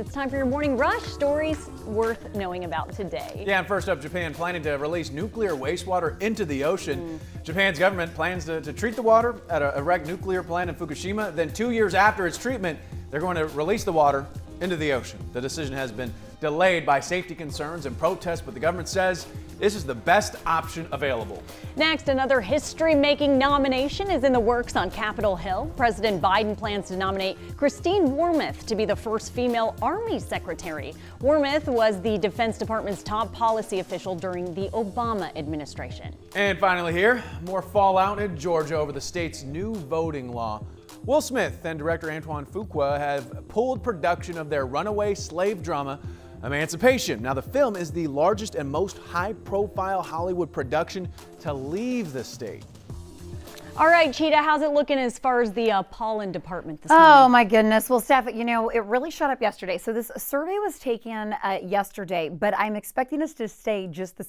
It's time for your morning rush, stories worth knowing about today. Yeah, and first up, Japan planning to release nuclear wastewater into the ocean. Japan's government plans to treat the water at a wrecked nuclear plant in Fukushima. Then 2 years after its treatment, they're going to release the water into the ocean. The decision has been delayed by safety concerns and protests, but the government says this is the best option available. Next, another history-making nomination is in the works on Capitol Hill. President Biden plans to nominate Christine Wormuth to be the first female Army secretary. Wormuth was the Defense Department's top policy official during the Obama administration. And finally here, more fallout in Georgia over the state's new voting law. Will Smith and director Antoine Fuqua have pulled production of their runaway slave drama, Emancipation. Now, the film is the largest and most high-profile Hollywood production to leave the state. All right, Cheetah, how's it looking as far as the pollen department this morning? Oh, my goodness. Well, Steph, you know, it really shot up yesterday. So this survey was taken yesterday, but I'm expecting us to stay just the same.